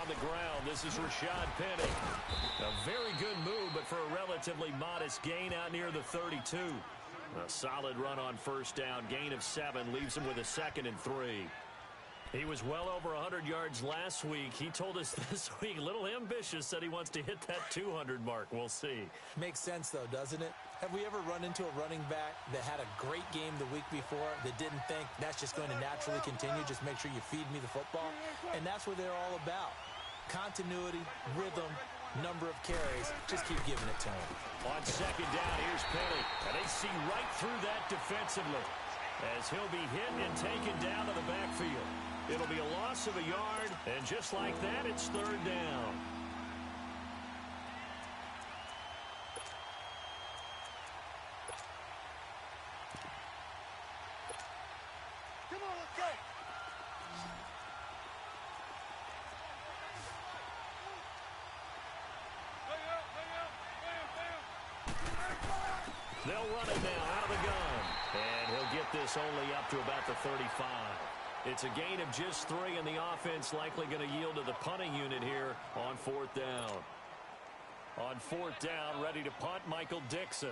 on the ground. This is Rashad Penny. A very good move, but for a relatively modest gain out near the 32. A solid run on first down. Gain of 7 leaves him with a 2nd and 3. He was well over 100 yards last week. He told us this week, a little ambitious, said he wants to hit that 200 mark. We'll see. Makes sense, though, doesn't it? Have we ever run into a running back that had a great game the week before that didn't think that's just going to naturally continue? Just make sure you feed me the football. And that's what they're all about. Continuity, rhythm, number of carries. Just keep giving it to him. On second down, here's Penny. And they see right through that defensively as he'll be hit and taken down to the backfield. It'll be a loss of a yard, and just like that, it's 3rd down. Come on, let's go. They'll run it now out of the gun. And he'll get this only up to about the 35. It's a gain of just 3, and the offense likely going to yield to the punting unit here on 4th down. On 4th down, ready to punt, Michael Dixon.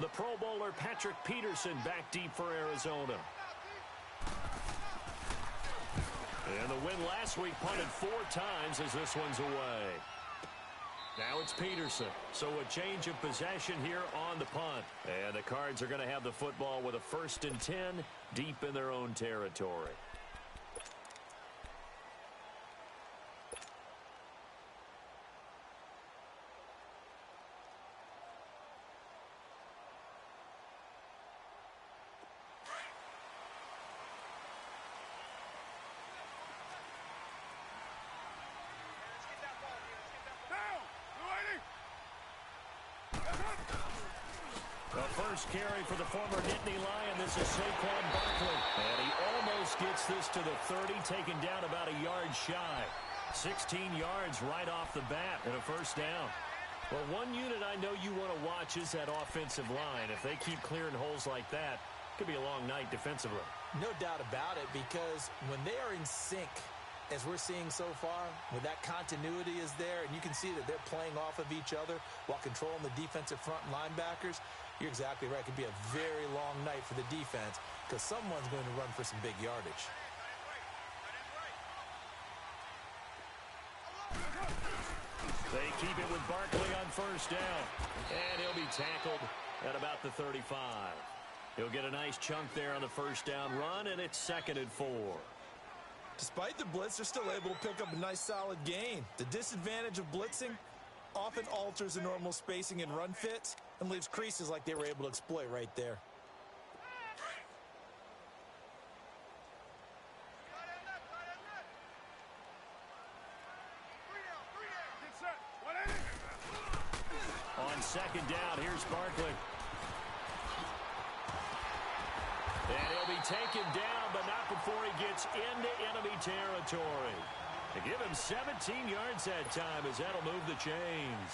The Pro Bowler Patrick Peterson back deep for Arizona. And the win last week punted 4 times as this one's away. Now it's Peterson. So a change of possession here on the punt. And the Cards are going to have the football with a 1st and 10 deep in their own territory. The first carry for the former Nittany Lion. This is Saquon Barkley. And he almost gets this to the 30, taken down about a yard shy. 16 yards right off the bat and a 1st down. Well, one unit I know you want to watch is that offensive line. If they keep clearing holes like that, it could be a long night defensively. No doubt about it, because when they are in sync, as we're seeing so far, when that continuity is there, and you can see that they're playing off of each other while controlling the defensive front linebackers, you're exactly right. It could be a very long night for the defense because someone's going to run for some big yardage. They keep it with Barkley on 1st down. And he'll be tackled at about the 35. He'll get a nice chunk there on the 1st down run, and it's 2nd and 4. Despite the blitz, they're still able to pick up a nice solid gain. The disadvantage of blitzing often alters the normal spacing and run fits and leaves creases like they were able to exploit right there. On second down, here's Barkley. And he'll be taken down, but not before he gets into enemy territory. They give him 17 yards that time as that'll move the chains.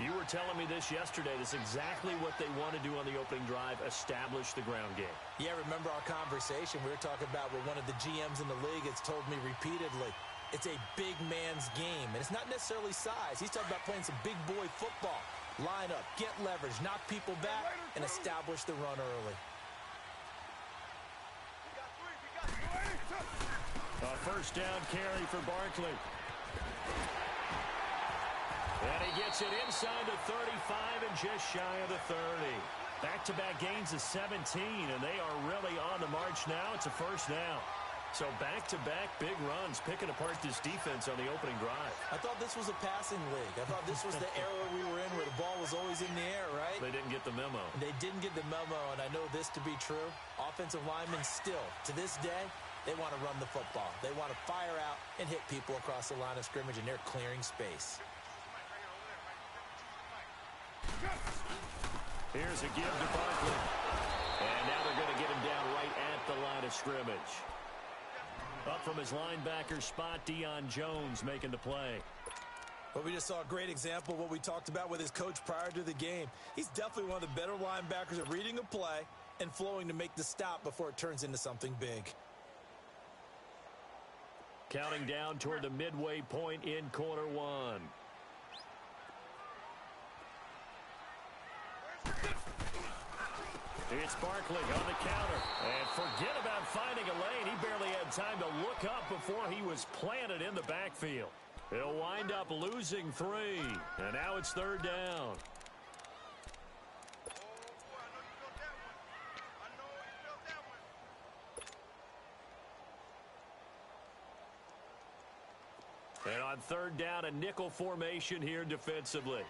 You were telling me this yesterday. This is exactly what they want to do on the opening drive, establish the ground game. Yeah, remember our conversation? We were talking about what one of the GMs in the league has told me repeatedly. It's a big man's game, and it's not necessarily size. He's talking about playing some big boy football. Line up, get leverage, knock people back, and establish the run early. A 1st down carry for Barkley. And he gets it inside the 35 and just shy of the 30. Back-to-back gains of 17, and they are really on the march now. It's a 1st down. So back-to-back big runs, picking apart this defense on the opening drive. I thought this was a passing league. I thought this was the era we were in where the ball was always in the air, right? They didn't get the memo. They didn't get the memo, and I know this to be true. Offensive linemen still, to this day, they want to run the football. They want to fire out and hit people across the line of scrimmage, and they're clearing space. Here's a give to Barkley. And now they're going to get him down right at the line of scrimmage. Up from his linebacker spot, Deion Jones making the play. Well, we just saw a great example of what we talked about with his coach prior to the game. He's definitely one of the better linebackers at reading a play and flowing to make the stop before it turns into something big. Counting down toward the midway point in quarter one. It's Barkley on the counter. And forget about finding a lane. He barely had time to look up before he was planted in the backfield. He'll wind up losing 3. And now it's third down. And on third down, a nickel formation here defensively.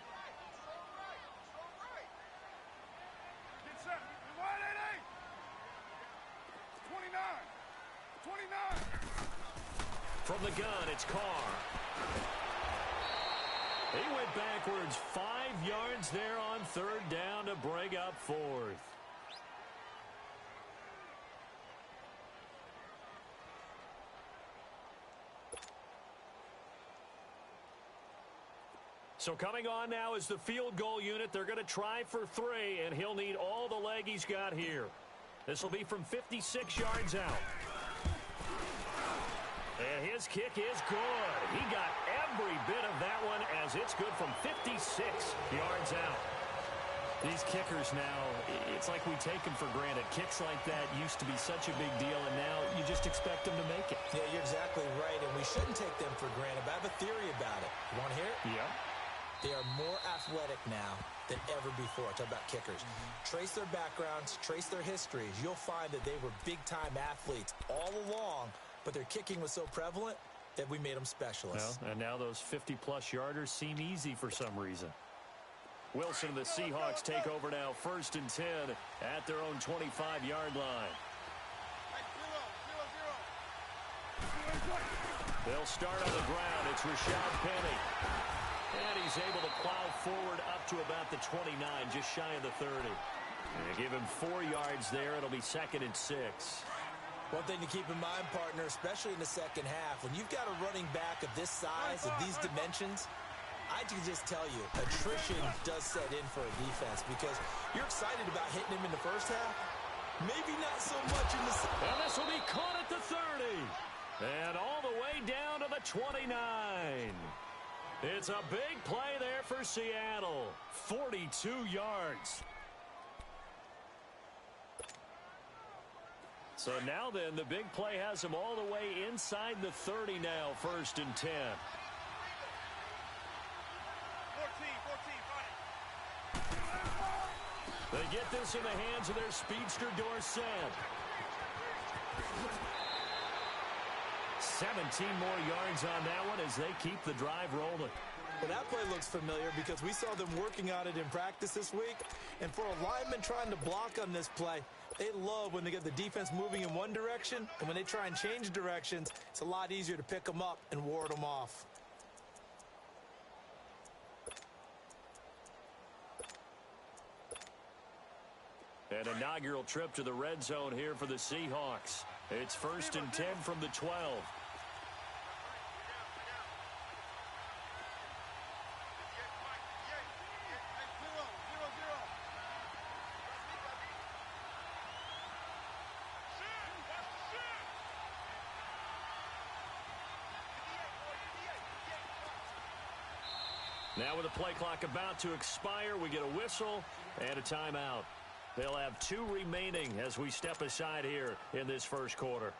From the gun, it's Carr. He went backwards 5 yards there on third down to bring up 4th. So coming on now is the field goal unit. They're going to try for 3, and he'll need all the leg he's got here. This will be from 56 yards out. And his kick is good. He got every bit of that one as it's good from 56 yards out. These kickers now, it's like we take them for granted. Kicks like that used to be such a big deal, and now you just expect them to make it. Yeah, you're exactly right, and we shouldn't take them for granted, but I have a theory about it. You want to hear it? Yeah. They are more athletic now than ever before. Talk about kickers. Trace their backgrounds, trace their histories. You'll find that they were big-time athletes all along, but their kicking was so prevalent that we made them specialists. Well, and now those 50-plus yarders seem easy for some reason. Wilson and the Seahawks take over now, 1st and 10 at their own 25-yard line. They'll start on the ground. It's Rashad Penny. And he's able to plow forward up to about the 29, just shy of the 30. And give him 4 yards there. It'll be 2nd and 6. One thing to keep in mind, partner, especially in the second half, when you've got a running back of this size, of these dimensions, I can just tell you, attrition does set in for a defense because you're excited about hitting him in the first half. Maybe not so much in the second. And this will be caught at the 30. And all the way down to the 29. It's a big play there for Seattle. 42 yards. So now then, the big play has them all the way inside the 30 now, 1st and 10. 14, they get this in the hands of their speedster, Dorsett. 17 more yards on that one as they keep the drive rolling. Well, that play looks familiar because we saw them working on it in practice this week. And for a lineman trying to block on this play, they love when they get the defense moving in one direction. And when they try and change directions, it's a lot easier to pick them up and ward them off. An inaugural trip to the red zone here for the Seahawks. It's 1st and 10 from the 12. Now with the play clock about to expire, we get a whistle and a timeout. They'll have 2 remaining as we step aside here in this first quarter.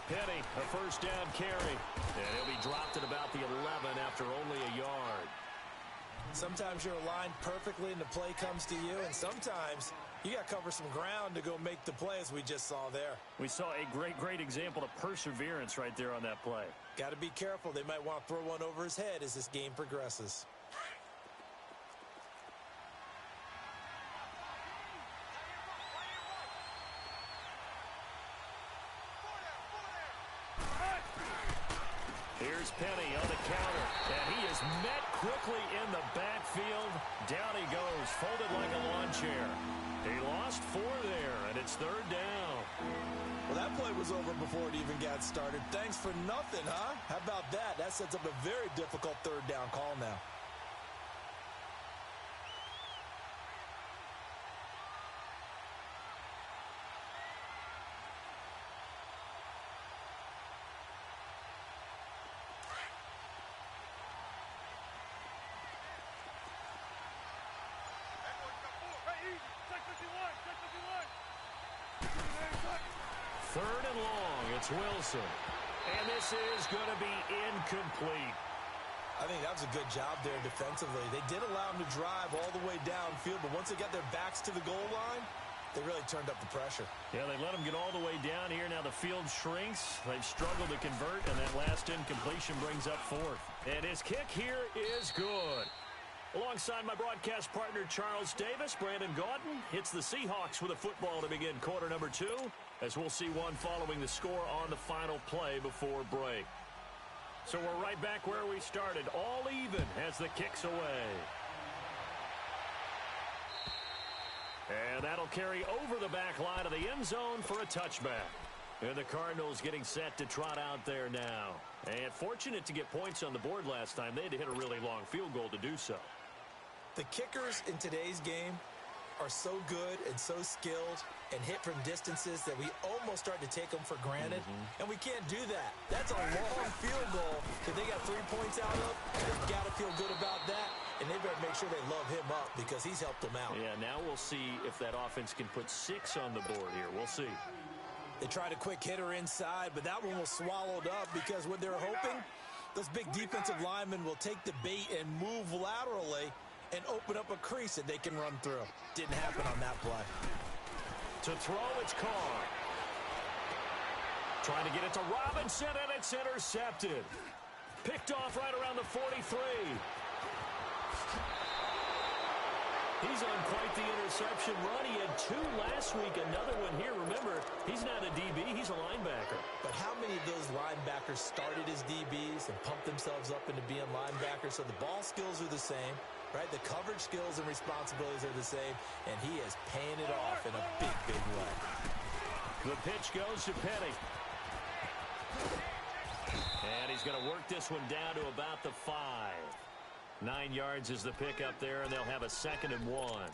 Penny, a first down carry. And he'll be dropped at about the 11 after only a yard. Sometimes you're aligned perfectly and the play comes to you, and sometimes you got to cover some ground to go make the play, as we just saw there. We saw a great example of perseverance right there on that play. Got to be careful. They might want to throw one over his head as this game progresses. Here's is Penny on the counter, and he is met quickly in the backfield. Down he goes, folded like a lawn chair. He lost 4 there, and it's 3rd down. Well, that play was over before it even got started. Thanks for nothing, huh? How about that? That sets up a very difficult 3rd down call now. Third and long, it's Wilson. And this is going to be incomplete. I think that was a good job there defensively. They did allow him to drive all the way downfield, but once they got their backs to the goal line, they really turned up the pressure. Yeah, they let him get all the way down here. Now the field shrinks. They've struggled to convert, and that last incompletion brings up 4th. And his kick here is good. Alongside my broadcast partner, Charles Davis, Brandon Gaudin hits the Seahawks with a football to begin quarter number 2, as we'll see one following the score on the final play before break. So we're right back where we started, all even as the kick's away. And that'll carry over the back line of the end zone for a touchback. And the Cardinals getting set to trot out there now. And fortunate to get points on the board last time. They had to hit a really long field goal to do so. The kickers in today's game are so good and so skilled and hit from distances that we almost start to take them for granted. And we can't do that. That's a long field goal that they got 3 points out of. They've got to feel good about that. And they better make sure they love him up because he's helped them out. Yeah, now we'll see if that offense can put 6 on the board here. We'll see. They tried a quick hitter inside, but that one was swallowed up because what they're hoping, those big defensive linemen will take the bait and move laterally and open up a crease that they can run through. Didn't happen on that play. To throw, it's Carr. Trying to get it to Robinson, and it's intercepted. Picked off right around the 43. He's on quite the interception run. He had 2 last week, another one here. Remember, he's not a DB, he's a linebacker. But how many of those linebackers started as DBs and pumped themselves up into being linebackers? So the ball skills are the same, right? The coverage skills and responsibilities are the same, and he is paying it off in a big, big way. The pitch goes to Penny. And he's going to work this one down to about the 5. 9 yards is the pickup there, and they'll have a 2nd and 1.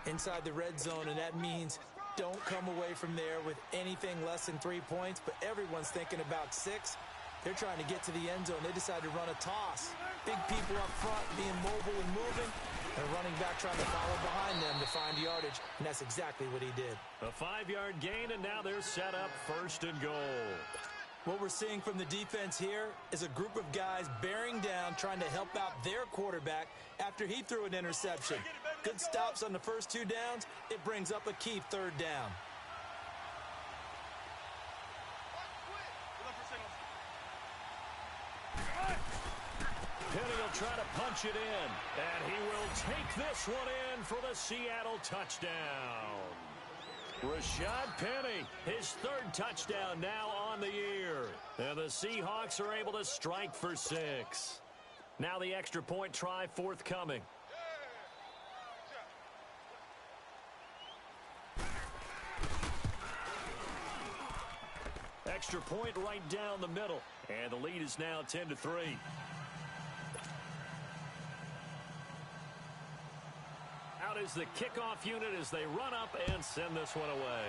Inside the red zone, and that means don't come away from there with anything less than 3 points, but everyone's thinking about 6. They're trying to get to the end zone. They decide to run a toss. Big people up front being mobile and moving, and a running back trying to follow behind them to find yardage, and that's exactly what he did. A 5-yard gain, and now they're set up 1st and goal. What we're seeing from the defense here is a group of guys bearing down, trying to help out their quarterback after he threw an interception. Good stops on the first 2 downs. It brings up a key 3rd down. Penny will try to punch it in, and he will take this one in for the Seattle touchdown. Rashad Penny, his 3rd touchdown now on the year. And the Seahawks are able to strike for 6. Now the extra point try forthcoming. Extra point right down the middle. And the lead is now 10-3. Out is the kickoff unit as they run up and send this one away.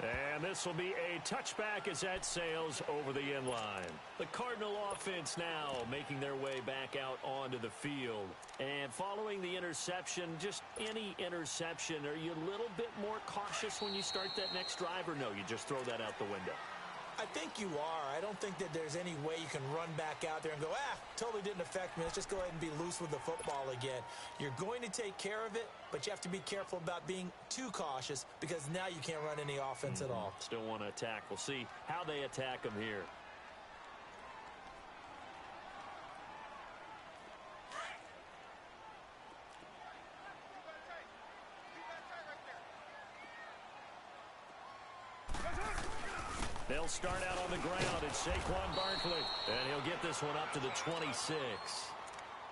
And this will be a touchback as that sails over the end line. The Cardinal offense now making their way back out onto the field. And following the interception, just any interception, are you a little bit more cautious when you start that next drive, or no, you just throw that out the window? I think you are. I don't think that there's any way you can run back out there and go, totally didn't affect me. Let's just go ahead and be loose with the football again. You're going to take care of it, but you have to be careful about being too cautious because now you can't run any offense at all. Still want to attack. We'll see how they attack them here. They'll start out on the ground. It's Saquon Barkley. And he'll get this one up to the 26.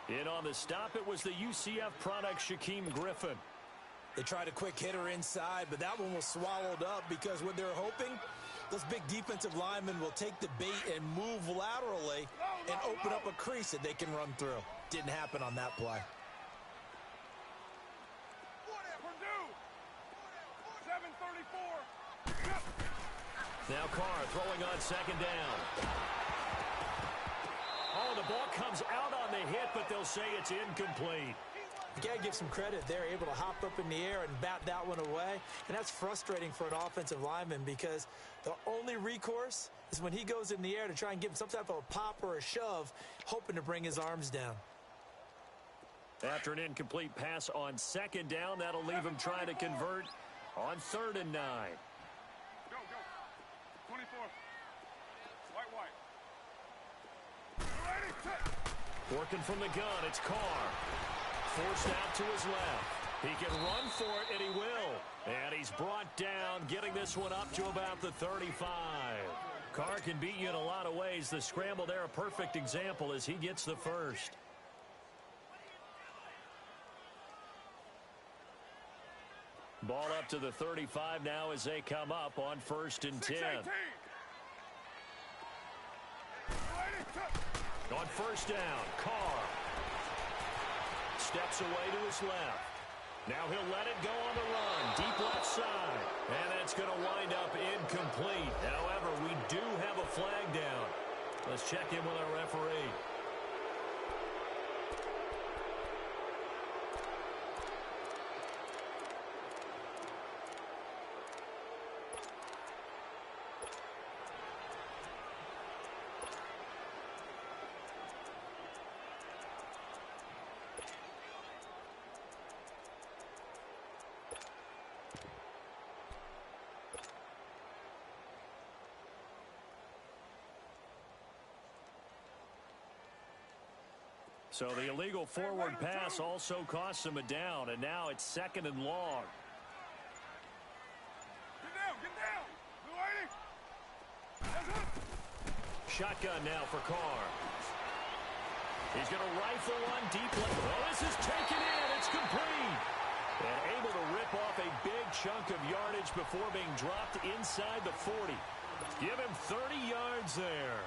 In on the stop, it was the UCF product, Shaquem Griffin. They tried a quick hitter inside, but that one was swallowed up because what they're hoping, those big defensive linemen will take the bait and move laterally and open up a crease that they can run through. Didn't happen on that play. Now Carr throwing on second down. Oh, the ball comes out on the hit, but they'll say it's incomplete. You got to give some credit. They're able to hop up in the air and bat that one away. And that's frustrating for an offensive lineman because the only recourse is when he goes in the air to try and give him some type of a pop or a shove, hoping to bring his arms down. After an incomplete pass on second down, that'll leave him trying to convert on 3rd and 9. Go. 24. White. Working from the gun, it's Carr. Forced out to his left. He can run for it, and he will. And he's brought down, getting this one up to about the 35. Carr can beat you in a lot of ways. The scramble there, a perfect example as he gets the first. Ball up to the 35 now as they come up on 1st and 10. On 1st down, Carr steps away to his left. Now he'll let it go on the run, deep left side. And it's going to wind up incomplete. However, we do have a flag down. Let's check in with our referee. So the illegal forward pass also costs him a down, and now it's 2nd and long. Get down. Shotgun now for Carr. He's going to rifle one deep left. Oh, this is taken in. It's complete. And able to rip off a big chunk of yardage before being dropped inside the 40. Give him 30 yards there.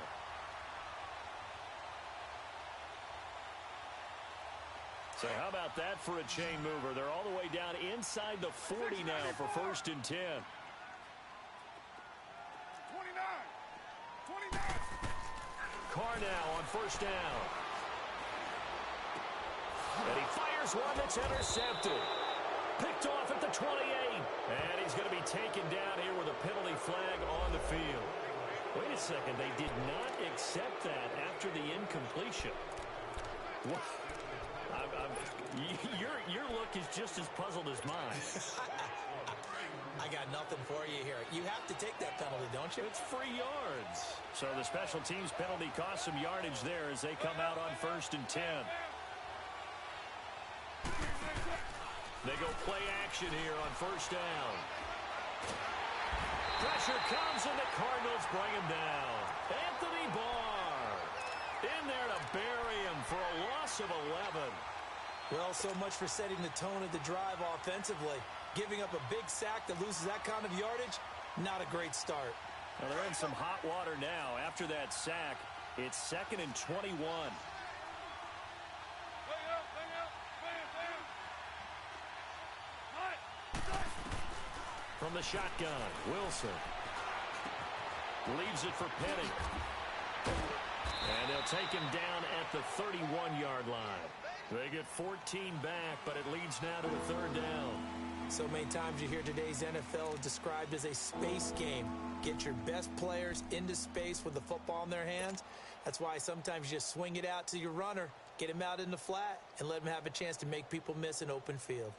So how about that for a chain mover? They're all the way down inside the 40 now for 1st and 10. 29. Carr now on 1st down. And he fires one that's intercepted. Picked off at the 28. And he's going to be taken down here with a penalty flag on the field. Wait a second. They did not accept that after the incompletion. What? Your look is just as puzzled as mine. I got nothing for you here. You have to take that penalty, don't you? It's free yards. So the special teams penalty costs some yardage there as they come out on 1st and 10. They go play action here on 1st down. Pressure comes and the Cardinals bring him down. Anthony Barr in there to bury him for a loss of 11. Well, so much for setting the tone of the drive offensively. Giving up a big sack that loses that kind of yardage, not a great start. Well, they're in some hot water now. After that sack, it's 2nd and 21. From the shotgun, Wilson leaves it for Penny. And they'll take him down at the 31-yard line. They get 14 back, but it leads now to a 3rd down. So many times you hear today's NFL described as a space game. Get your best players into space with the football in their hands. That's why sometimes you just swing it out to your runner, get him out in the flat, and let him have a chance to make people miss an open field.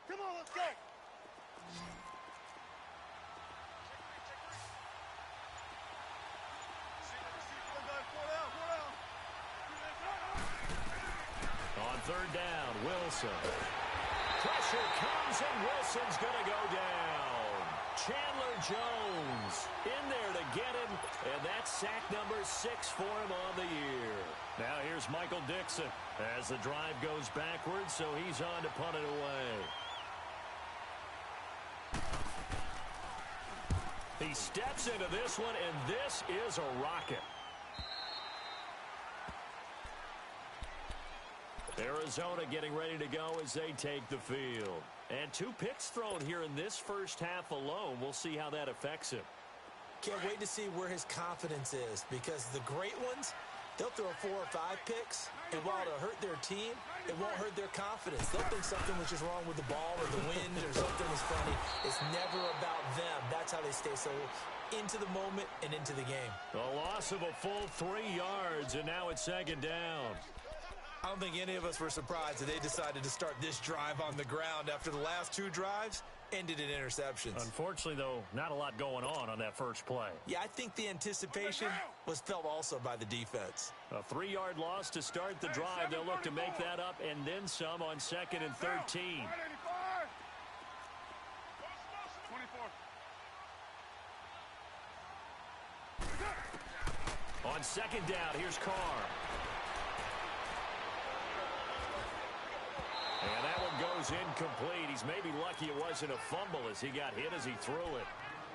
Come on, let's go. On third down. Wilson. Pressure comes, and Wilson's going to go down. Chandler Jones in there to get him, and that's sack number 6 for him on the year. Now here's Michael Dixon as the drive goes backwards, so he's on to punt it away. He steps into this one, and this is a rocket. Arizona getting ready to go as they take the field. And 2 picks thrown here in this first half alone. We'll see how that affects him. Can't wait to see where his confidence is, because the great ones, they'll throw 4 or 5 picks, and while it'll hurt their team, it won't hurt their confidence. They'll think something was just wrong with the ball or the wind or something was funny. It's never about them. That's how they stay so into the moment and into the game. A loss of a full 3 yards, and now it's second down. I don't think any of us were surprised that they decided to start this drive on the ground after the last 2 drives ended in interceptions. Unfortunately, though, not a lot going on that first play. Yeah, I think the anticipation was felt also by the defense. A 3-yard loss to start the drive. They'll look to make that up and then some on 2nd and 13. 24. On 2nd down, here's Carr. And that one goes incomplete. He's maybe lucky it wasn't a fumble as he got hit as he threw it.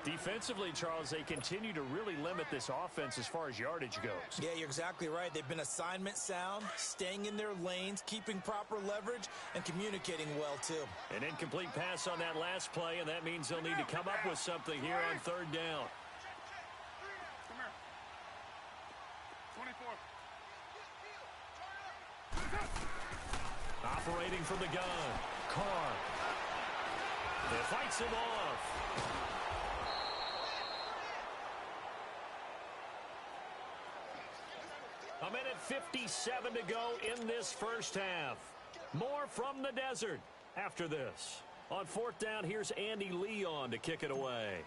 Defensively, Charles, they continue to really limit this offense as far as yardage goes. Yeah, you're exactly right. They've been assignment sound, staying in their lanes, keeping proper leverage, and communicating well, too. An incomplete pass on that last play, and that means they'll need to come up with something here on 3rd down. Come here. 24. Operating from the gun, Carr. It fights him off. A minute 57 to go in this first half. More from the desert after this. On 4th down, here's Andy Leon to kick it away.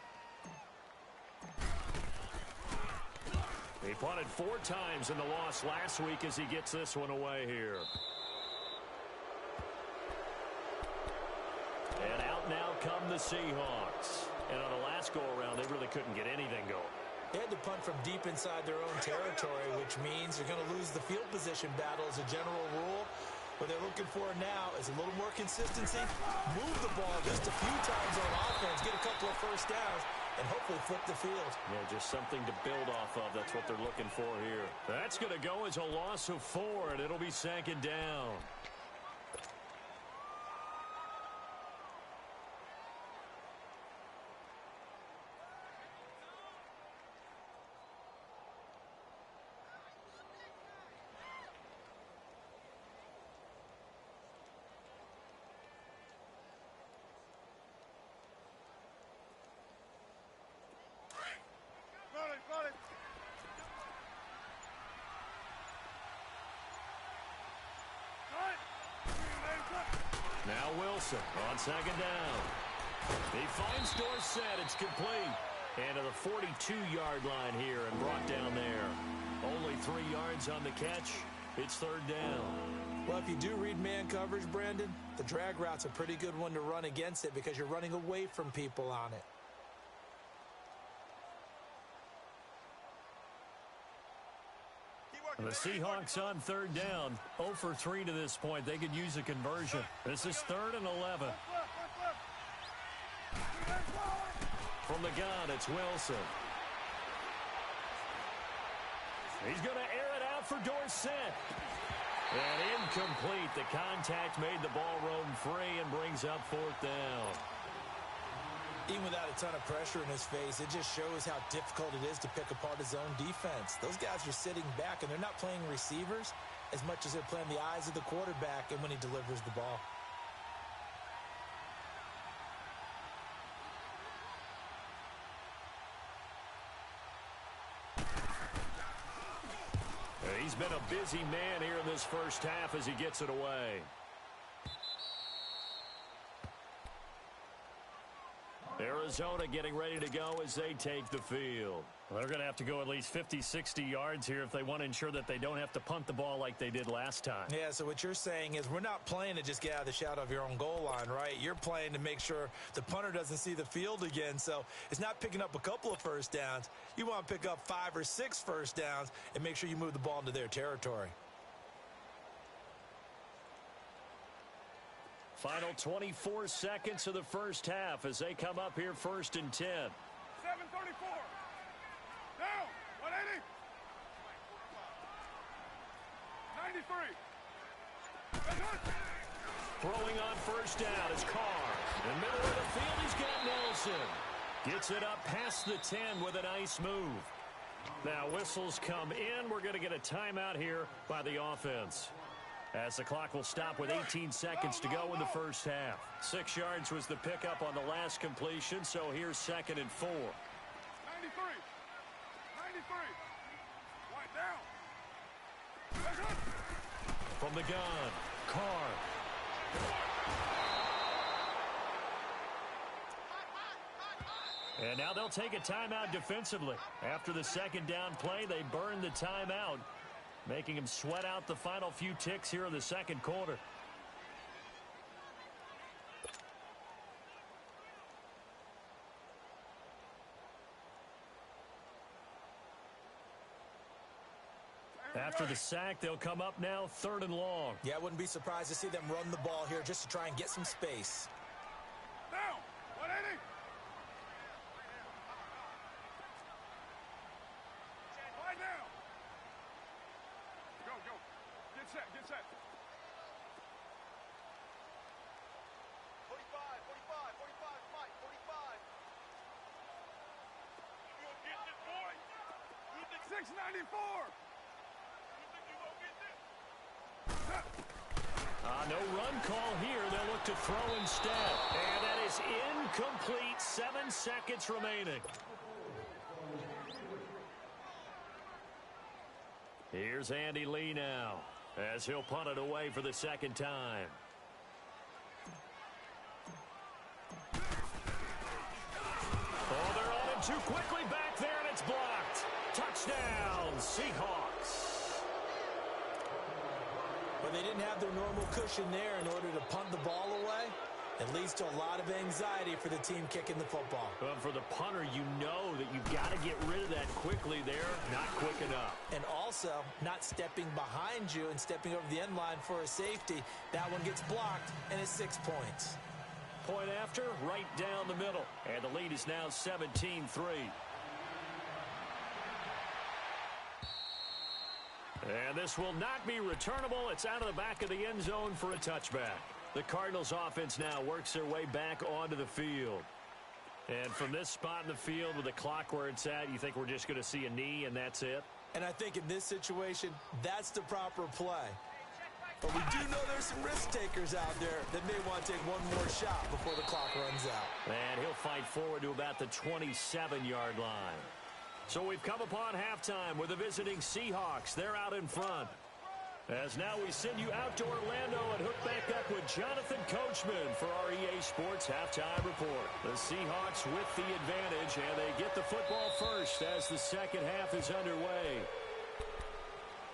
He punted 4 times in the loss last week as he gets this one away here. And out now come the Seahawks. And on the last go-around, they really couldn't get anything going. They had to punt from deep inside their own territory, which means they're going to lose the field position battle as a general rule. What they're looking for now is a little more consistency, move the ball just a few times on offense, get a couple of first downs, and hopefully flip the field. Yeah, just something to build off of. That's what they're looking for here. That's going to go as a loss of 4, and it'll be 2nd down. Now Wilson on 2nd down. He finds Dorsett. It's complete. And to the 42-yard line here and brought down there. Only 3 yards on the catch. It's 3rd down. Well, if you do read man coverage, Brandon, the drag route's a pretty good one to run against it because you're running away from people on it. And the Seahawks on 3rd down. 0 for 3 to this point. They could use a conversion. This is 3rd and 11. From the gun, it's Wilson. He's going to air it out for Dorsett. And incomplete. The contact made the ball roam free and brings up 4th down. Even without a ton of pressure in his face, it just shows how difficult it is to pick apart his own defense. Those guys are sitting back, and they're not playing receivers as much as they're playing the eyes of the quarterback and when he delivers the ball. He's been a busy man here in this first half as he gets it away. Arizona getting ready to go as they take the field. Well, they're going to have to go at least 50, 60 yards here if they want to ensure that they don't have to punt the ball like they did last time. Yeah, so what you're saying is we're not playing to just get out of the shadow of your own goal line, right? You're playing to make sure the punter doesn't see the field again. So it's not picking up a couple of first downs. You want to pick up 5 or 6 first downs and make sure you move the ball into their territory. Final 24 seconds of the first half as they come up here 1st and 10. 7:34. Down. 180. 93. Throwing on first down is Carr. In the middle of the field, he's got Nelson. Gets it up past the 10 with a nice move. Now whistles come in. We're going to get a timeout here by the offense, as the clock will stop with 18 seconds to go in the first half. 6 yards was the pickup on the last completion, so here's 2nd and 4. 93. 93. Right down. From the gun, Carr. And now they'll take a timeout defensively. After the second down play, they burn the timeout, making him sweat out the final few ticks here in the second quarter. After the sack, they'll come up now 3rd and long. Yeah, I wouldn't be surprised to see them run the ball here just to try and get some space. Down. 180. Lie down. Go, go. Get set, get set. 45, 45, 45, Mike, 45. You gonna get this, boy? 694. You think you gonna get this? No run call here. They'll look to throw instead. And that is incomplete. 7 seconds remaining. Here's Andy Lee now, as he'll punt it away for the second time. Oh, they're on him too quickly back there, and it's blocked. Touchdown, Seahawks. But they didn't have their normal cushion there in order to punt the ball away. It leads to a lot of anxiety for the team kicking the football. Well, for the punter, you know that you've got to get rid of that quickly there. Not quick enough. And also, not stepping behind you and stepping over the end line for a safety. That one gets blocked, and it's 6 points. Point after, right down the middle. And the lead is now 17-3. And this will not be returnable. It's out of the back of the end zone for a touchback. The Cardinals offense now works their way back onto the field. And from this spot in the field with the clock where it's at, you think we're just going to see a knee and that's it? And I think in this situation, that's the proper play. But we do know there's some risk takers out there that may want to take one more shot before the clock runs out. And he'll fight forward to about the 27-yard line. So we've come upon halftime with the visiting Seahawks. They're out in front. As now we send you out to Orlando and hook back up with Jonathan Coachman for our EA Sports Halftime Report. The Seahawks with the advantage, and they get the football first as the second half is underway.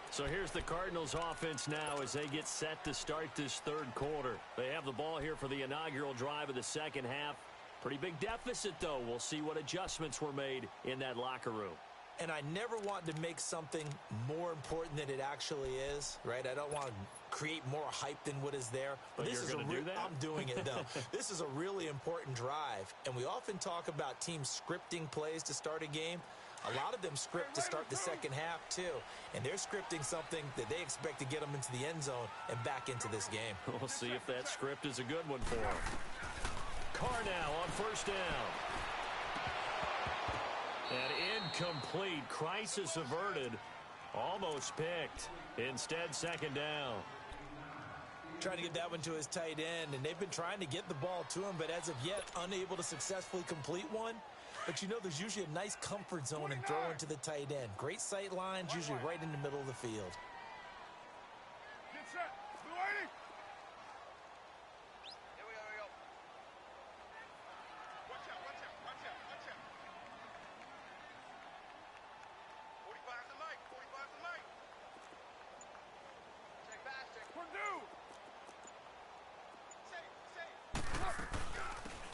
So here's the Cardinals offense now as they get set to start this third quarter. They have the ball here for the inaugural drive of the second half. Pretty big deficit, though. We'll see what adjustments were made in that locker room. And I never want to make something more important than it actually is, right? I don't want to create more hype than what is there. But this is do that? I'm doing it, though. This is a really important drive. And we often talk about teams scripting plays to start a game. A lot of them script to start the second half, too. And they're scripting something that they expect to get them into the end zone and back into this game. We'll see if that script is a good one for them. Carr now on first down. And incomplete. Crisis averted. Almost picked. Instead, second down. Trying to get that one to his tight end, and they've been trying to get the ball to him, but as of yet, unable to successfully complete one. But you know, there's usually a nice comfort zone in throwing to the tight end. Great sight lines, usually right in the middle of the field. Get set. Blue 80. Here we go. Watch out, watch out.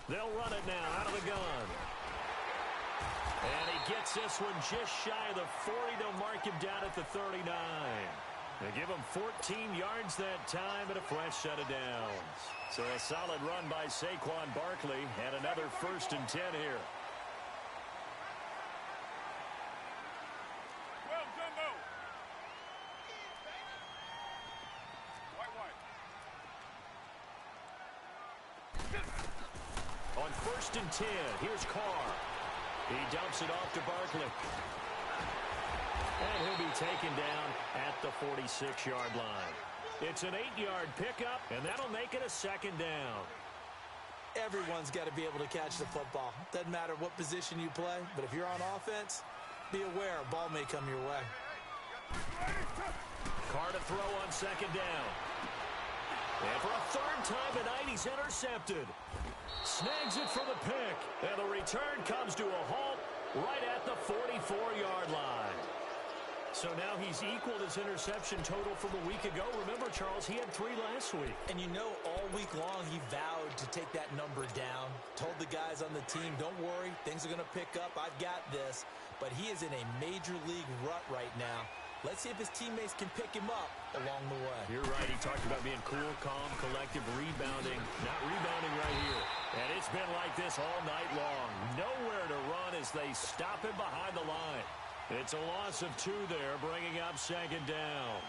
They'll run it now out of the gun. And he gets this one just shy of the 40. They'll mark him down at the 39. They give him 14 yards that time and a fresh set of downs. So a solid run by Saquon Barkley and another 1st and 10 here. Well done, though. White. On 1st and 10, here's Carr. He dumps it off to Barkley. And he'll be taken down at the 46-yard line. It's an 8-yard pickup, and that'll make it a 2nd down. Everyone's got to be able to catch the football. Doesn't matter what position you play, but if you're on offense, be aware a ball may come your way. Carr to throw on 2nd down. And for a 3rd time tonight, he's intercepted. Snags it for the pick, and the return comes to a halt right at the 44-yard line. So now he's equaled his interception total from a week ago. Remember, Charles, he had 3 last week. And you know, all week long he vowed to take that number down. Told the guys on the team, don't worry, things are going to pick up. I've got this. But he is in a major league rut right now. Let's see if his teammates can pick him up along the way. You're right. He talked about being cool, calm, collective, rebounding. Not rebounding right here. And it's been like this all night long. Nowhere to run as they stop him behind the line. It's a loss of 2 there, bringing up 2nd down.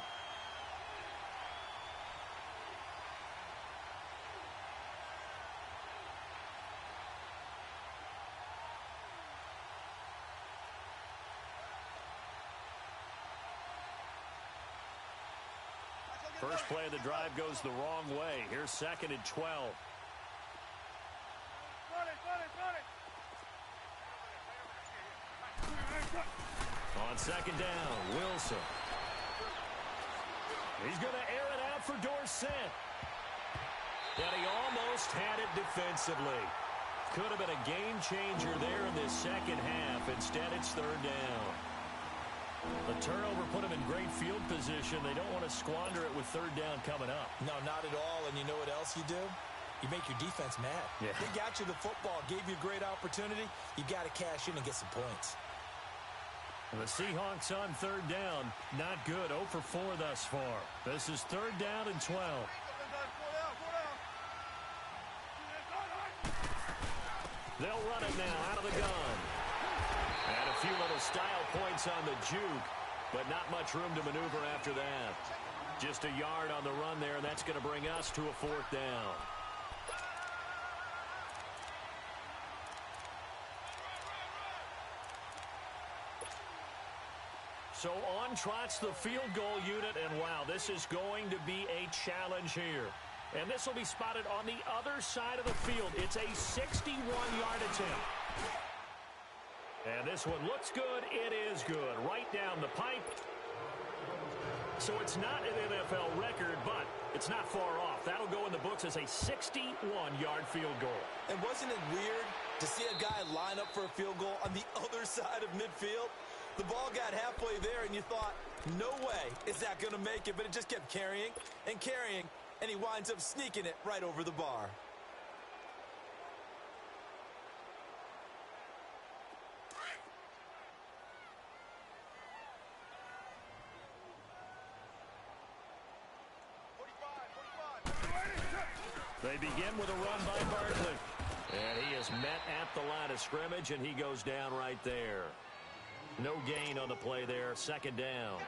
First play of the drive goes the wrong way. Here's 2nd and 12. On 2nd down, Wilson. He's going to air it out for Dorsett. And he almost had it defensively. Could have been a game changer there in this 2nd half. Instead, it's 3rd down. The turnover put him in great field position. They don't want to squander it with 3rd down coming up. No, not at all. And you know what else you do? You make your defense mad. Yeah. They got you the football, gave you a great opportunity. You got to cash in and get some points. The Seahawks on 3rd down. Not good. 0 for 4 thus far. This is 3rd down and 12. They'll run it now out of the gun. And a few little style points on the juke, but not much room to maneuver after that. Just a yard on the run there, and that's going to bring us to a 4th down. So on trots the field goal unit, and wow, this is going to be a challenge here. And this will be spotted on the other side of the field. It's a 61-yard attempt. And this one looks good. It is good. Right down the pipe. So it's not an NFL record, but it's not far off. That'll go in the books as a 61-yard field goal. And wasn't it weird to see a guy line up for a field goal on the other side of midfield? The ball got halfway there, and you thought, no way is that going to make it. But it just kept carrying and carrying, and he winds up sneaking it right over the bar. They begin with a run by Barkley. And he is met at the line of scrimmage, and he goes down right there. No gain on the play there. 2nd down.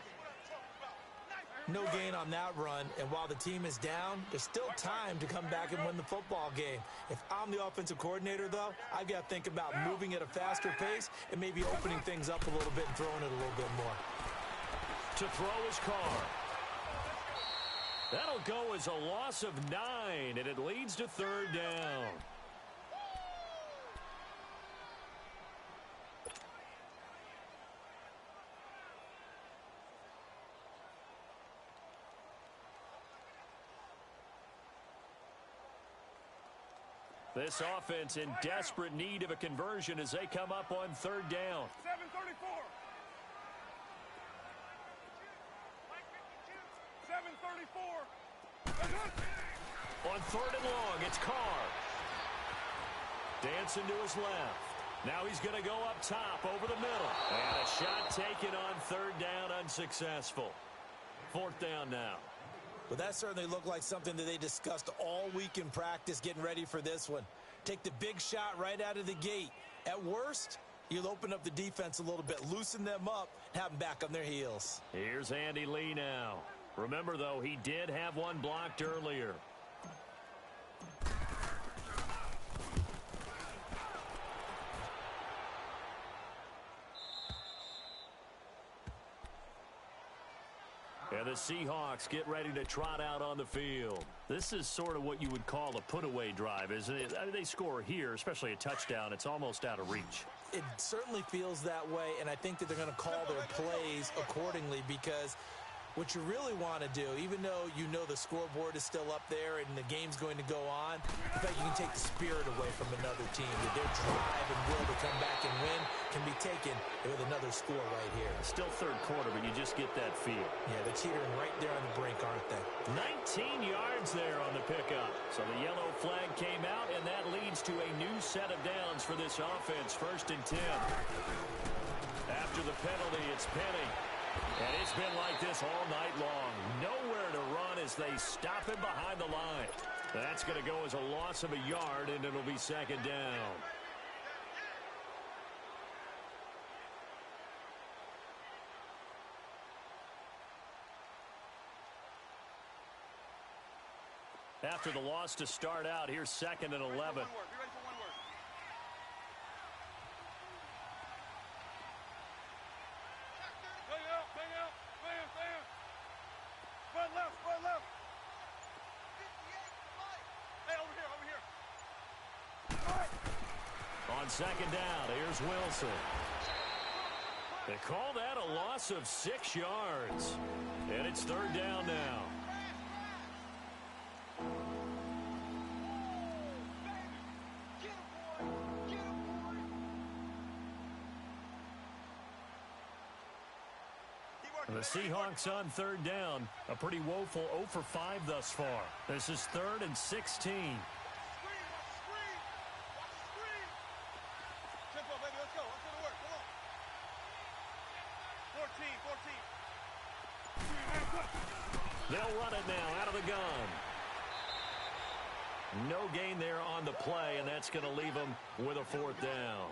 No gain on that run, and while the team is down, there's still time to come back and win the football game. If I'm the offensive coordinator, though, I've got to think about moving at a faster pace and maybe opening things up a little bit and throwing it a little bit more. To throw his Carr. That'll go as a loss of 9, and it leads to 3rd down. This offense in desperate need of a conversion as they come up on 3rd down. 7:34. 7:34. On 3rd and long, it's Carr. Dancing to his left. Now he's going to go up top over the middle. And a shot taken on third down, unsuccessful. Fourth down now. Well, that certainly looked like something that they discussed all week in practice getting ready for this one. Take the big shot right out of the gate. At worst, you'll open up the defense a little bit, loosen them up, have them back on their heels. Here's Andy Lee now. Remember, though, he did have one blocked earlier. And the Seahawks get ready to trot out on the field. This is sort of what you would call a put-away drive, isn't it? I mean, they score here, especially a touchdown. It's almost out of reach. It certainly feels that way, and I think that they're going to call their plays accordingly because what you really want to do, even though you know the scoreboard is still up there and the game's going to go on, in fact, you can take the spirit away from another team. That their drive and will to come back and win can be taken with another score right here. Still third quarter, but you just get that feel. Yeah, they're teetering right there on the brink, aren't they? 19 yards there on the pickup. So the yellow flag came out, and that leads to a new set of downs for this offense. 1st and 10. After the penalty, it's Penny. And it's been like this all night long. Nowhere to run as they stop him behind the line. That's going to go as a loss of a yard, and it'll be 2nd down. After the loss to start out, here's 2nd and 11. Be ready for one word. Bang out. Bam. Front left. Hey, over here. On 2nd down, here's Wilson. They call that a loss of 6 yards. And it's 3rd down now. The Seahawks on 3rd down. A pretty woeful 0 for 5 thus far. This is 3rd and 16. Tempo, baby, let's go. Let's go to work. Come on. 14. They'll run it now out of the gun. No gain there on the play, and that's going to leave them with a 4th down.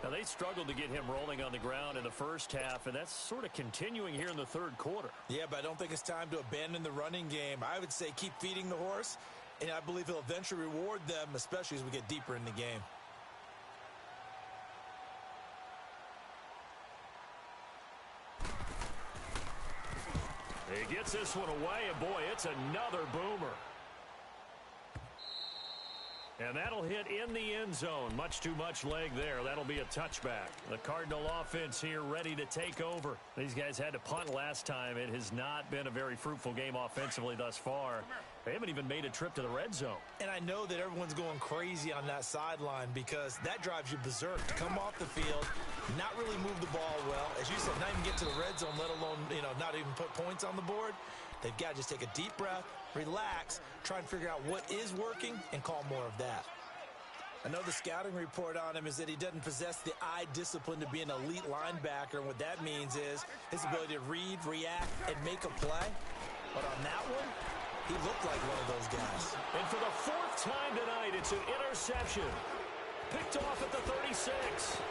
Now, they struggled to get him rolling on the ground in the first half, and that's sort of continuing here in the 3rd quarter. Yeah, but I don't think it's time to abandon the running game. I would say keep feeding the horse, and I believe he'll eventually reward them, especially as we get deeper in the game. He gets this one away, and boy, it's another boomer. And that'll hit in the end zone. Much too much leg there. That'll be a touchback. The Cardinal offense here ready to take over. These guys had to punt last time. It has not been a very fruitful game offensively thus far. They haven't even made a trip to the red zone. And I know that everyone's going crazy on that sideline because that drives you berserk. Come off the field, not really move the ball well. As you said, not even get to the red zone, let alone, not even put points on the board. They've got to just take a deep breath, relax, try and figure out what is working, and call more of that. I know the scouting report on him is that he doesn't possess the eye discipline to be an elite linebacker, and what that means is his ability to read, react, and make a play. But on that one, he looked like one of those guys. And for the 4th time tonight, it's an interception. Picked off at the 36.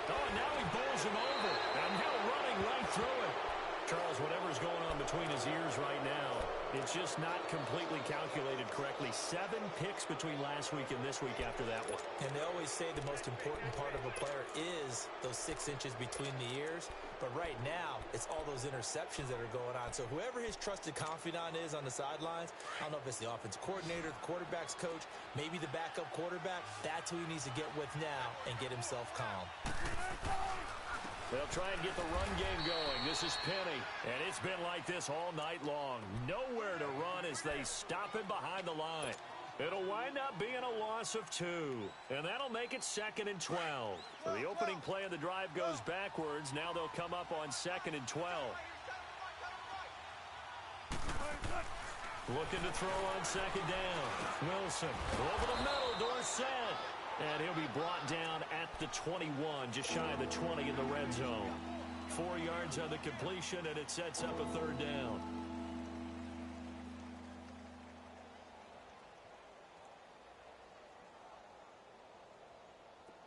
Oh, and now he bowls him over. And now running right through it. Charles, whatever's going on between his ears right now, it's just not completely calculated correctly. 7 picks between last week and this week after that one. And they always say the most important part of a player is those 6 inches between the ears. But right now, it's all those interceptions that are going on. So whoever his trusted confidant is on the sidelines, I don't know if it's the offensive coordinator, the quarterback's coach, maybe the backup quarterback, that's who he needs to get with now and get himself calm. They'll try and get the run game going. This is Penny, and it's been like this all night long. Nowhere to run as they stop him behind the line. It'll wind up being a loss of 2, and that'll make it 2nd and 12. So the opening play of the drive goes backwards. Now they'll come up on 2nd and 12. Looking to throw on 2nd down. Wilson over the middle, Dorsett. And he'll be brought down at the 21, just shy of the 20 in the red zone. 4 yards on the completion, and it sets up a third down.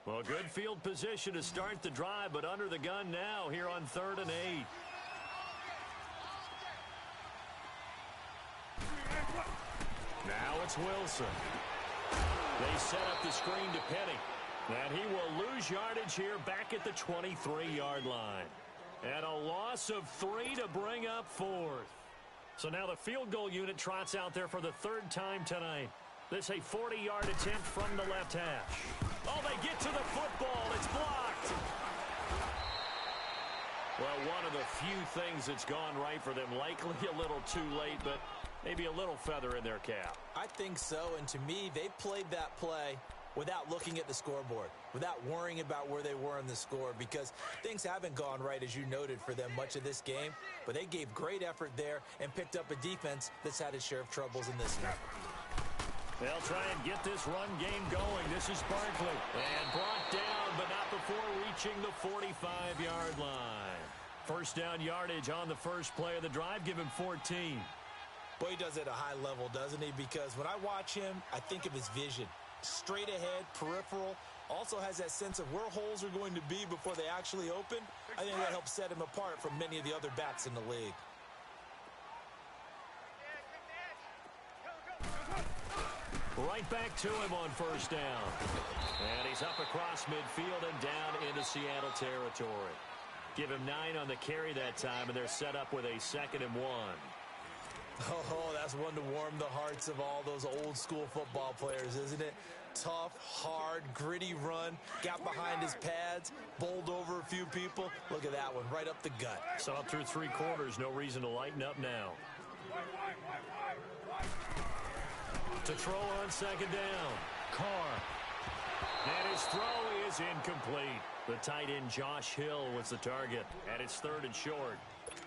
Well, good field position to start the drive, but under the gun now here on 3rd and 8. Now it's Wilson. They set up the screen to Penny. And he will lose yardage here back at the 23-yard line. And a loss of 3 to bring up 4th. So now the field goal unit trots out there for the 3rd time tonight. This a 40-yard attempt from the left hash. Oh, they get to the football. It's blocked. Well, one of the few things that's gone right for them. Likely a little too late, but maybe a little feather in their cap. I think so, and to me, they played that play without looking at the scoreboard, without worrying about where they were in the score, because things haven't gone right, as you noted, for them much of this game, but they gave great effort there and picked up a defense that's had its share of troubles in this one. They'll try and get this run game going. This is Barkley. And brought down, but not before reaching the 45-yard line. First down yardage on the first play of the drive. Give him 14. Boy, he does it at a high level, doesn't he? Because when I watch him, I think of his vision. Straight ahead, peripheral. Also has that sense of where holes are going to be before they actually open. I think that helps set him apart from many of the other backs in the league. Right back to him on first down. And he's up across midfield and down into Seattle territory. Give him 9 on the carry that time, and they're set up with a 2nd and 1. Oh, that's one to warm the hearts of all those old school football players, isn't it? Tough, hard, gritty run, got behind his pads, bowled over a few people. Look at that one, right up the gut. Saw through 3 quarters, no reason to lighten up now. To throw on 2nd down. Carr. And his throw is incomplete. The tight end Josh Hill was the target, and it's 3rd and short.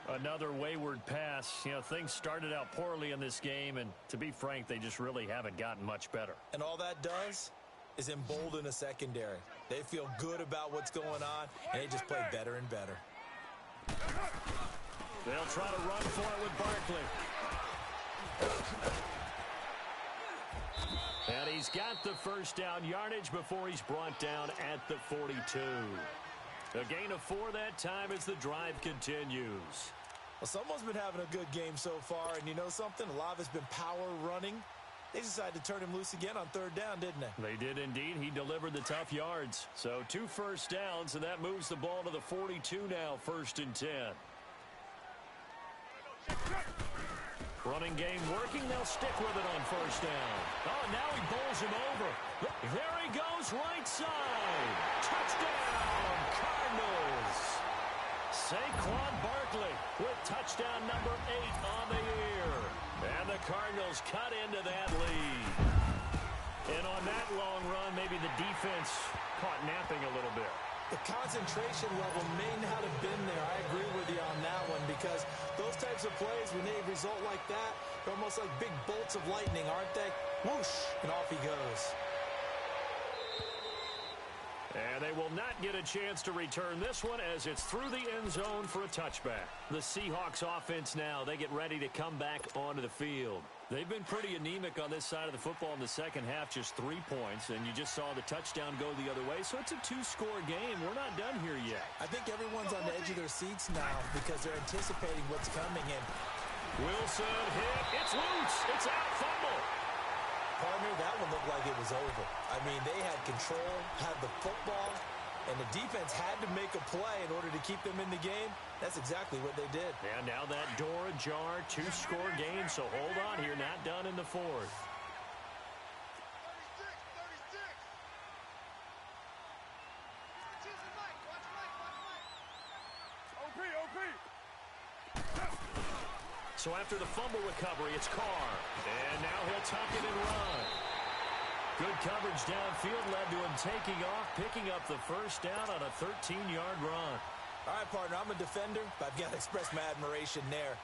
Another wayward pass. You know, things started out poorly in this game, and to be frank, they just really haven't gotten much better. And all that does is embolden a secondary. They feel good about what's going on, and they just play better and better. They'll try to run for it with Barkley. And he's got the first down yardage before he's brought down at the 42. A gain of 4 that time as the drive continues. Well, someone's been having a good game so far, and you know something? A lot of it's been power running. They decided to turn him loose again on 3rd down, didn't they? They did indeed. He delivered the tough yards. So 2 first downs, and that moves the ball to the 42 now, 1st and 10. Running game working. They'll stick with it on 1st down. Oh, now he bowls him over. There he goes, right side. Touchdown, Cardinals. Saquon Barkley with touchdown number 8 on the year. And the Cardinals cut into that lead. And on that long run, maybe the defense caught napping a little bit. The concentration level may not have been there. I agree with you on that one, because those types of plays, when they result like that, they're almost like big bolts of lightning, aren't they? Whoosh, and off he goes. And they will not get a chance to return this one as it's through the end zone for a touchback. The Seahawks offense now, they get ready to come back onto the field. They've been pretty anemic on this side of the football in the second half, just 3 points, and you just saw the touchdown go the other way, so it's a 2-score game. We're not done here yet. I think everyone's on the edge of their seats now because they're anticipating what's coming in. Wilson hit. It's loose. It's out. Fumble. Partner, that one looked like it was over. I mean, they had control, had the football, and the defense had to make a play in order to keep them in the game. That's exactly what they did. And now that door ajar, 2-score game, so hold on here, not done in the 4th. 36. OP. So after the fumble recovery, it's Carr. And now he'll tuck it and run. Good coverage downfield led to him taking off, picking up the first down on a 13-yard run. All right, partner, I'm a defender, but I've got to express my admiration there.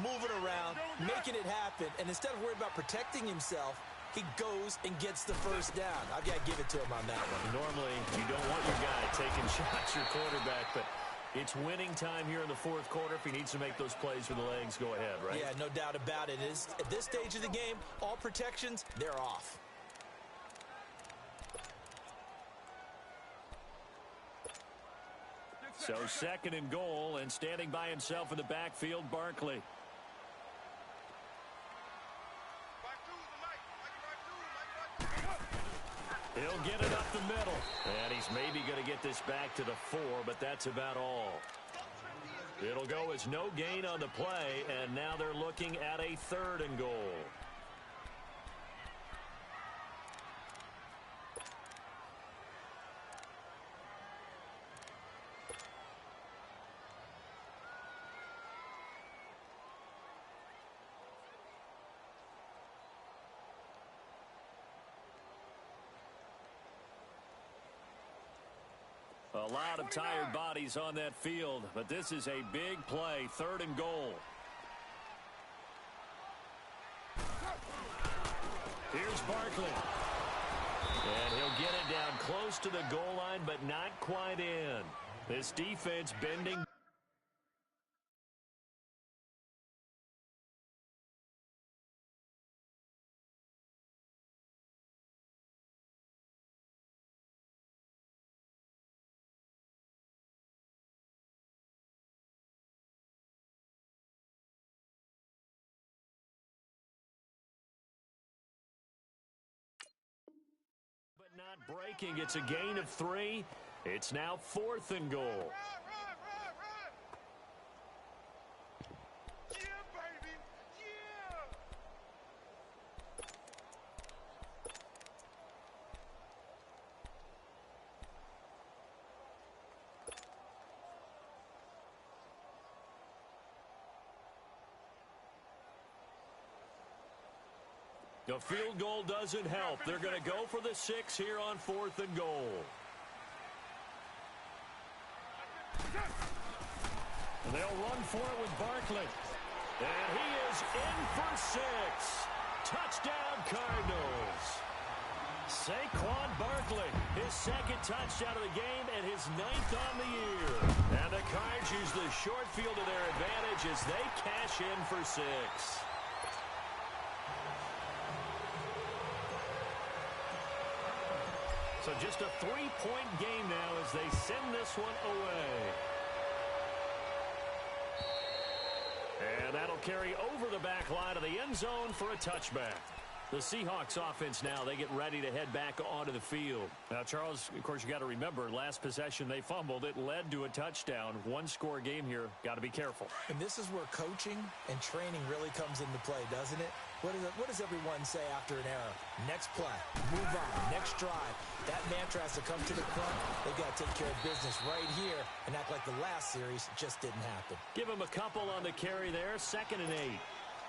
Moving around, making it happen, and instead of worrying about protecting himself, he goes and gets the first down. I've got to give it to him on that one. Normally, you don't want your guy taking shots, your quarterback, but it's winning time here in the fourth quarter. If he needs to make those plays with the legs, go ahead, right? Yeah, no doubt about it. At this stage of the game, all protections, they're off. So second and goal, and standing by himself in the backfield, Barkley. He'll get it up the middle. And he's maybe going to get this back to the 4, but that's about all. It'll go as no gain on the play, and now they're looking at a third and goal. A lot of tired bodies on that field, but this is a big play, third and goal. Here's Barkley. And he'll get it down close to the goal line, but not quite in. This defense bending. Not breaking. It's a gain of 3. It's now fourth and goal. Run, run. Yeah, baby. Yeah. The field goal doesn't help. They're going to go for the 6 here on fourth and goal. And they'll run for it with Barkley. And he is in for 6. Touchdown, Cardinals. Saquon Barkley, his second touchdown of the game and his 9th on the year. And the Cards use the short field to their advantage as they cash in for 6. So just a 3-point game now as they send this one away. And that'll carry over the back line of the end zone for a touchback. The Seahawks offense now, they get ready to head back onto the field. Now, Charles, of course, you got to remember, last possession they fumbled. It led to a touchdown. One-score game here. Got to be careful. And this is where coaching and training really comes into play, doesn't it? What does everyone say after an error? Next play, move on, next drive. That mantra has to come to the front. They've got to take care of business right here and act like the last series just didn't happen. Give them a couple on the carry there, 2nd and 8.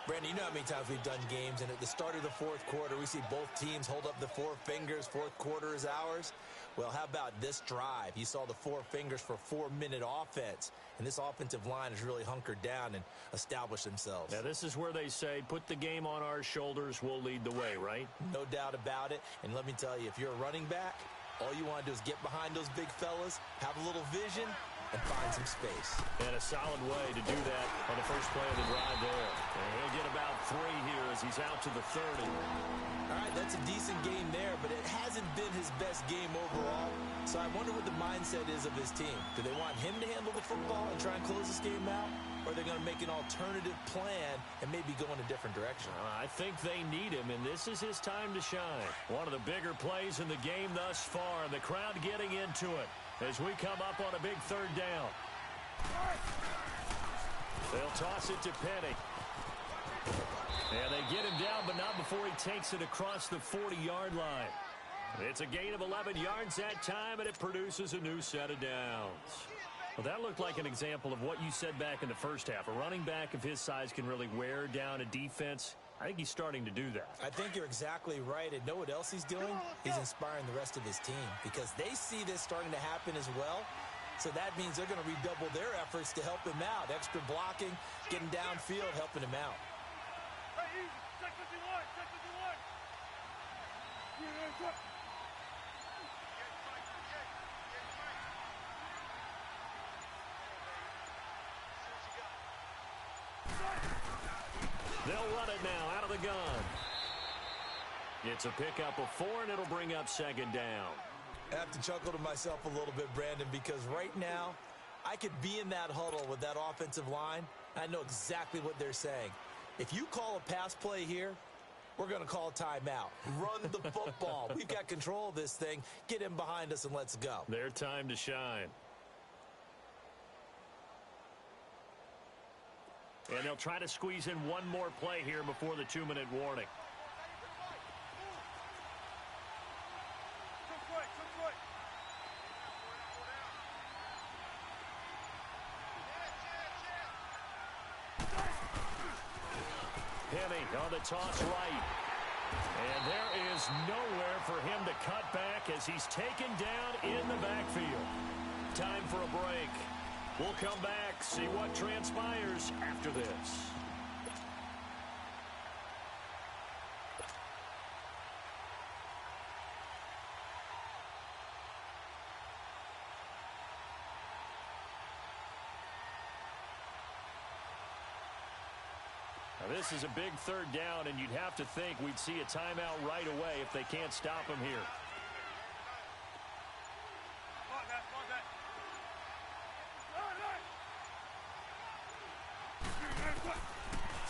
Brandon, you know how many times we've done games, and at the start of the fourth quarter, we see both teams hold up the 4 fingers, fourth quarter is ours. Well, how about this drive? You saw the 4 fingers for 4-minute offense, and this offensive line has really hunkered down and established themselves. Now, this is where they say, put the game on our shoulders, we'll lead the way, right? No doubt about it, and let me tell you, if you're a running back, all you want to do is get behind those big fellas, have a little vision, and find some space. And a solid way to do that on the first play of the drive there. And he'll get about 3 here as he's out to the 30. All right, that's a decent game there, but it hasn't been his best game overall. So I wonder what the mindset is of his team. Do they want him to handle the football and try and close this game out? Or are they going to make an alternative plan and maybe go in a different direction? I think they need him, and this is his time to shine. One of the bigger plays in the game thus far, and the crowd getting into it as we come up on a big third down. They'll toss it to Penny. And they get him down, but not before he takes it across the 40-yard line. It's a gain of 11 yards that time, and it produces a new set of downs. Well, that looked like an example of what you said back in the first half. A running back of his size can really wear down a defense. I think he's starting to do that. I think you're exactly right. And know what else he's doing? He's inspiring the rest of his team because they see this starting to happen as well. So that means they're going to redouble their efforts to help him out. Extra blocking, getting downfield, helping him out. Hey, easy. Check 51. Check 51. They'll run it now out of the gun. It's a pickup of 4, and it'll bring up second down. I have to chuckle to myself a little bit, Brandon, because right now I could be in that huddle with that offensive line. I know exactly what they're saying. If you call a pass play here, we're going to call a timeout. Run the football. We've got control of this thing. Get in behind us and let's go. Their time to shine. And they'll try to squeeze in one more play here before the 2-minute warning. Penny on the toss right. And there is nowhere for him to cut back as he's taken down in the backfield. Time for a break. We'll come back, see what transpires after this. Now, this is a big third down, and you'd have to think we'd see a timeout right away if they can't stop him here.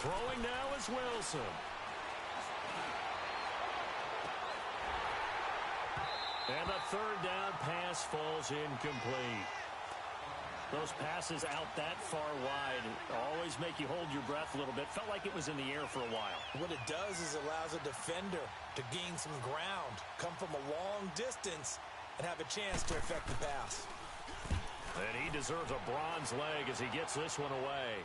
Throwing now is Wilson. And the third down pass falls incomplete. Those passes out that far wide always make you hold your breath a little bit. Felt like it was in the air for a while. What it does is it allows a defender to gain some ground, come from a long distance, and have a chance to affect the pass. And he deserves a bronze leg as he gets this one away.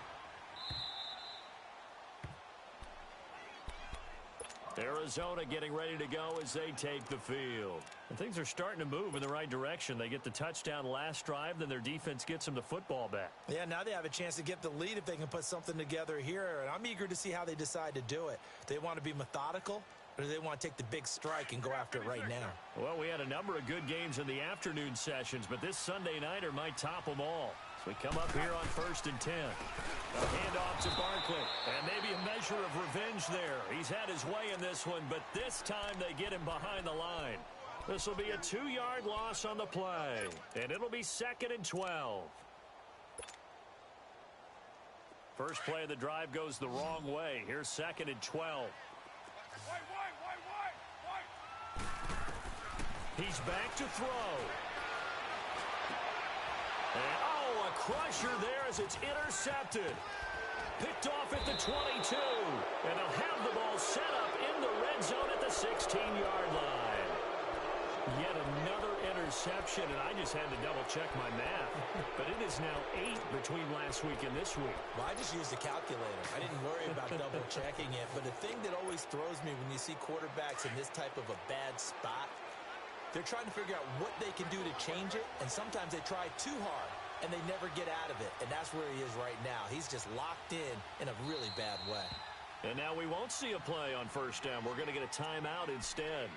Arizona getting ready to go as they take the field. And things are starting to move in the right direction. They get the touchdown last drive, then their defense gets them the football back. Yeah, now they have a chance to get the lead if they can put something together here. And I'm eager to see how they decide to do it. They want to be methodical, or do they want to take the big strike and go after it right now? Well, we had a number of good games in the afternoon sessions, but this Sunday nighter might top them all. So we come up here on 1st and 10. A handoff to Barkley, and maybe a measure of revenge there. He's had his way in this one, but this time they get him behind the line. This will be a 2-yard loss on the play, and it'll be 2nd and 12. First play of the drive goes the wrong way. Here's 2nd and 12. He's back to throw. And, oh, a crusher there as it's intercepted. Picked off at the 22. And they'll have the ball set up in the red zone at the 16-yard line. Yet another interception, and I just had to double-check my math. But it is now 8 between last week and this week. Well, I just used a calculator. I didn't worry about double-checking it. But the thing that always throws me when you see quarterbacks in this type of a bad spot, they're trying to figure out what they can do to change it, and sometimes they try too hard, and they never get out of it, and that's where he is right now. He's just locked in a really bad way. And now we won't see a play on 1st down. We're going to get a timeout instead,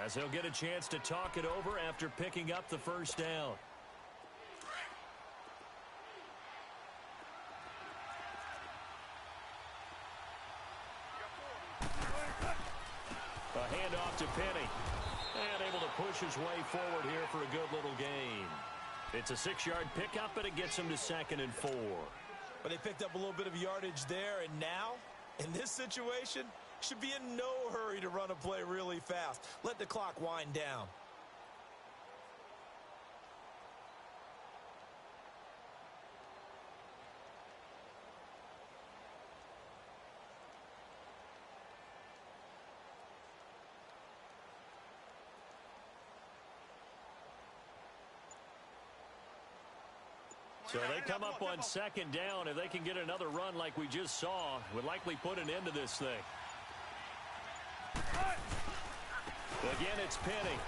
as he'll get a chance to talk it over after picking up the 1st down. A handoff to Penny. And able to push his way forward here for a good little gain. It's a 6-yard pickup, and it gets him to 2nd and 4. But they picked up a little bit of yardage there, and now, in this situation, should be in no hurry to run a play really fast. Let the clock wind down. So they come up on 2nd down. If they can get another run like we just saw, would likely put an end to this thing. Again, it's Penny.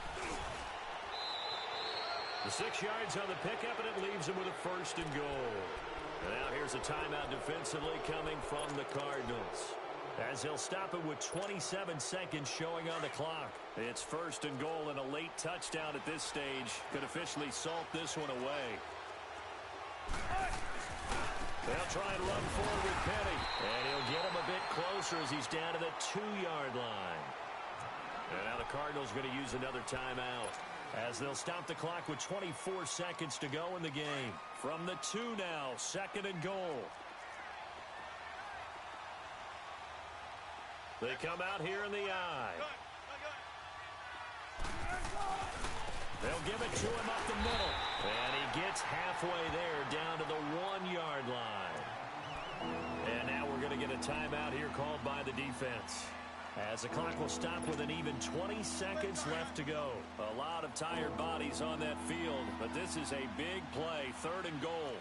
The 6 yards on the pickup, and it leaves him with a 1st and goal. And now here's a timeout defensively coming from the Cardinals. As he'll stop it with 27 seconds showing on the clock. It's 1st and goal, and a late touchdown at this stage could officially salt this one away. They'll try and run forward with Penny. And he'll get him a bit closer as he's down to the 2-yard line. And now the Cardinals are going to use another timeout, as they'll stop the clock with 24 seconds to go in the game. From the 2 now, 2nd and goal. They come out here in the eye. They'll give it to him up the middle. And he gets halfway there down to the 1-yard line. And now we're going to get a timeout here called by the defense, as the clock will stop with an even 20 seconds left to go. A lot of tired bodies on that field, but this is a big play, 3rd and goal.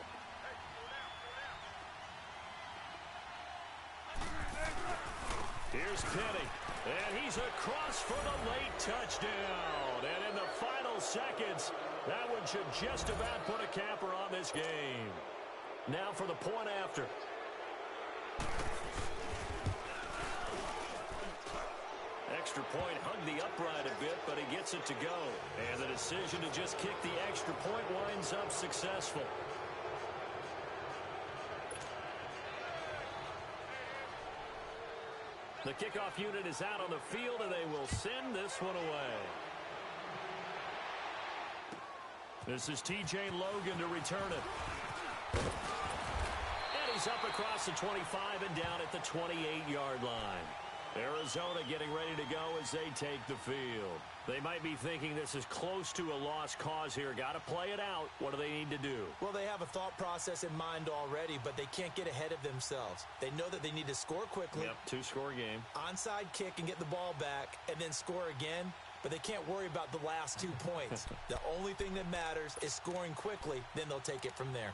Here's Penny, and he's across for the late touchdown. And in the final seconds, that one should just about put a capper on this game. Now for the point after. Extra point hugged the upright a bit, but he gets it to go. And the decision to just kick the extra point winds up successful. The kickoff unit is out on the field, and they will send this one away. This is T.J. Logan to return it. And he's up across the 25 and down at the 28-yard line. Arizona getting ready to go as they take the field. They might be thinking this is close to a lost cause here. Got to play it out. What do they need to do? Well, they have a thought process in mind already, but they can't get ahead of themselves. They know that they need to score quickly. Yep, 2-score game. Onside kick and get the ball back and then score again, but they can't worry about the last 2 points. The only thing that matters is scoring quickly, then they'll take it from there.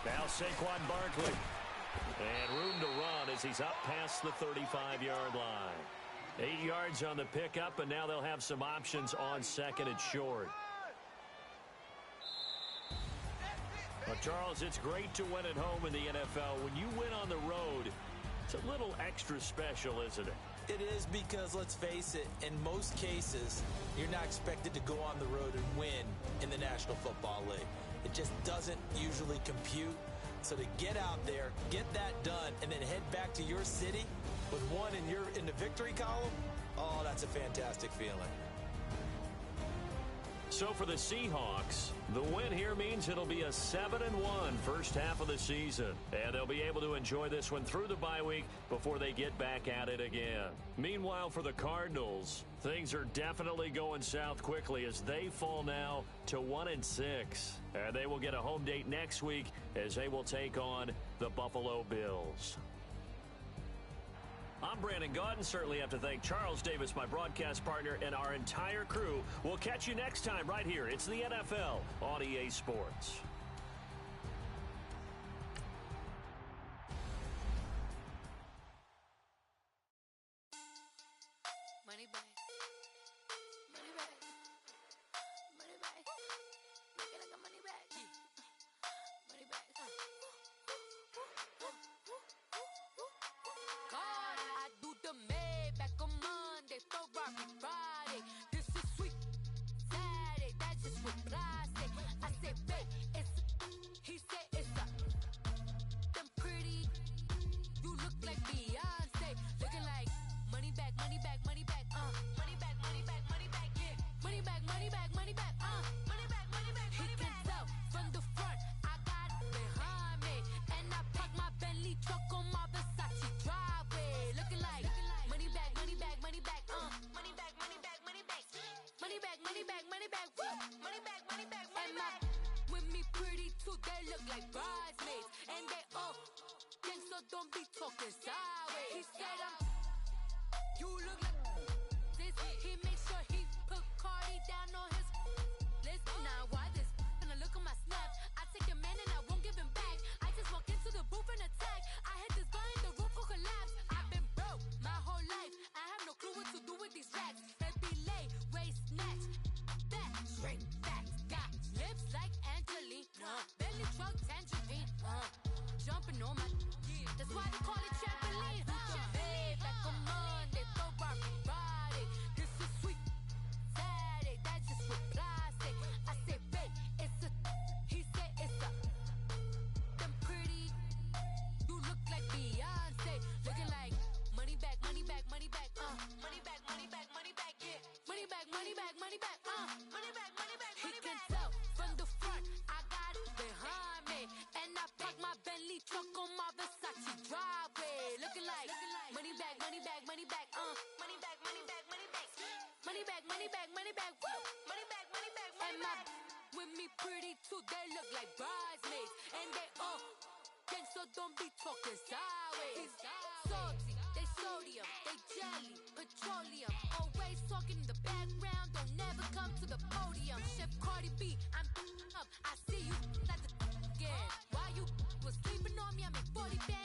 Now Saquon Barkley. And room to run as he's up past the 35-yard line. 8 yards on the pickup, and now they'll have some options on 2nd and short. Well, Charles, it's great to win at home in the NFL. When you win on the road, it's a little extra special, isn't it? It is, because, let's face it, in most cases, you're not expected to go on the road and win in the National Football League. It just doesn't usually compute. So to get out there, get that done, and then head back to your city with one in the victory column, oh, that's a fantastic feeling. So for the Seahawks, the win here means it'll be a 7-1 first half of the season. And they'll be able to enjoy this one through the bye week before they get back at it again. Meanwhile, for the Cardinals, things are definitely going south quickly as they fall now to 1-6. And they will get a home date next week as they will take on the Buffalo Bills. I'm Brandon Gaudin. Certainly have to thank Charles Davis, my broadcast partner, and our entire crew. We'll catch you next time right here. It's the NFL on EA Sports. Money back. Money back. Money back. Make it like a money back. Money back. God, I do the Maybach on Monday, Ferrari Friday. This is sweet Saturday, that's just what I say. I say, babe, it's he said it's a them pretty. You look like Beyonce, looking like money back, money back, money back, money back, money back, money back, yeah, money back, money back, money back, money back, money back, money back. He can tell from the front, I got it behind me, and I park my Bentley truck on my Versace driveway, looking like money back, money back, money back, money back, money back, money back, money back, money back, money back, woo, money back, money back, money back. With me pretty too, they look like bridesmaids, and they all gang, so don't be talking sideways. He said you look like this. He makes sure he put Cardi down on his list. Now why this? Gonna look at my snap. I take your man and I won't give him back. I just walk into the booth and attack. I hit this guy in the roof will collapse. I've been broke my whole life. I have no clue money back, money back, money back, money back, money back. He can tell from the front, I got it behind me, and I park my Bentley truck on my Versace driveway, looking like money back, money back, money back, money back, money back, money back, money back, money back, money back, woo, money back, money back, money back. With me pretty too, they look like bridesmaids, and they so don't be talking sideways. Salty, they sodium, they jelly, petroleum. Always talking in the background, don't never come to the podium. Chef Cardi B, I'm up, I see you like the again. While you was sleeping on me, I made 40 bands.